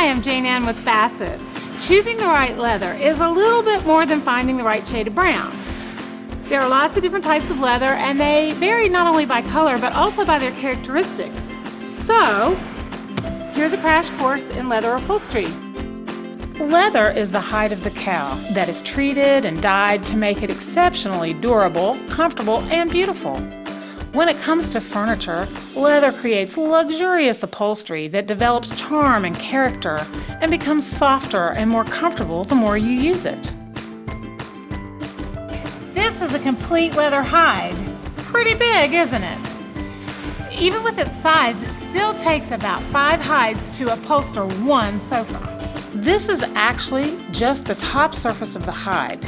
I'm Jane Ann with Bassett. Choosing the right leather is a little bit more than finding the right shade of brown. There are lots of different types of leather, and they vary not only by color but also by their characteristics. So, here's a crash course in leather upholstery. Leather is the hide of the cow that is treated and dyed to make it exceptionally durable, comfortable, and beautiful. When it comes to furniture, leather creates luxurious upholstery that develops charm and character and becomes softer and more comfortable the more you use it. This is a complete leather hide. Pretty big, isn't it? Even with its size, it still takes about 5 hides to upholster one sofa. This is actually just the top surface of the hide.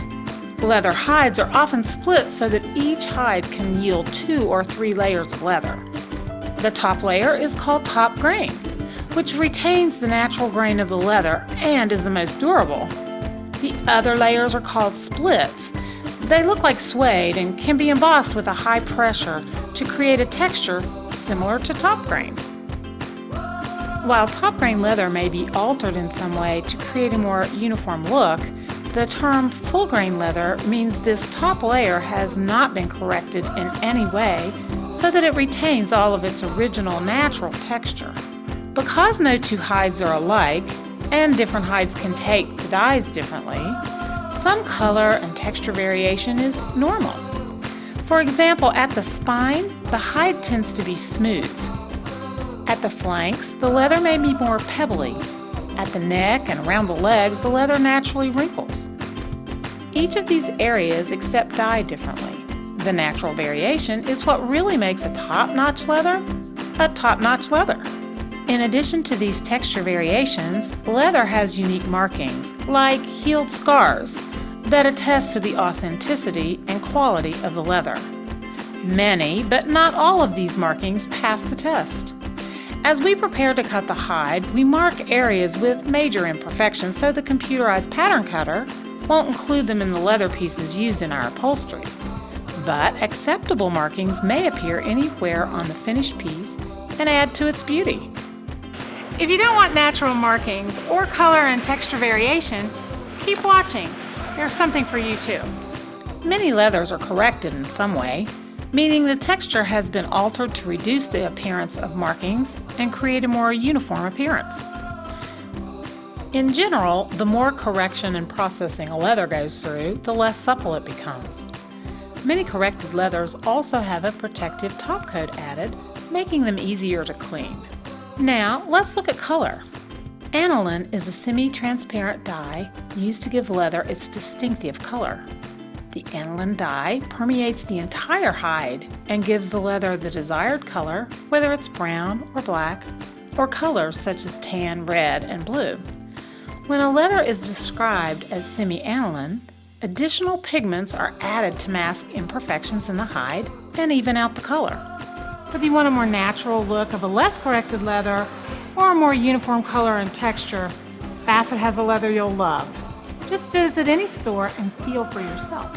Leather hides are often split so that each hide can yield 2 or 3 layers of leather. The top layer is called top grain, which retains the natural grain of the leather and is the most durable. The other layers are called splits. They look like suede and can be embossed with a high pressure to create a texture similar to top grain. While top grain leather may be altered in some way to create a more uniform look, the term full grain leather means this top layer has not been corrected in any way so that it retains all of its original natural texture. Because no 2 hides are alike, and different hides can take the dyes differently, some color and texture variation is normal. For example, at the spine, the hide tends to be smooth. At the flanks, the leather may be more pebbly. At the neck and around the legs, the leather naturally wrinkles. Each of these areas accept dye differently. The natural variation is what really makes a top-notch leather a top-notch leather. In addition to these texture variations, leather has unique markings, like healed scars, that attest to the authenticity and quality of the leather. Many, but not all of these markings pass the test. As we prepare to cut the hide, we mark areas with major imperfections so the computerized pattern cutter won't include them in the leather pieces used in our upholstery. But acceptable markings may appear anywhere on the finished piece and add to its beauty. If you don't want natural markings or color and texture variation, keep watching. There's something for you too. Many leathers are corrected in some way, meaning the texture has been altered to reduce the appearance of markings and create a more uniform appearance. In general, the more correction and processing a leather goes through, the less supple it becomes. Many corrected leathers also have a protective top coat added, making them easier to clean. Now, let's look at color. Aniline is a semi-transparent dye used to give leather its distinctive color. The aniline dye permeates the entire hide and gives the leather the desired color, whether it's brown or black, or colors such as tan, red, and blue. When a leather is described as semi-aniline, additional pigments are added to mask imperfections in the hide and even out the color. If you want a more natural look of a less corrected leather or a more uniform color and texture, Bassett has a leather you'll love. Just visit any store and feel for yourself.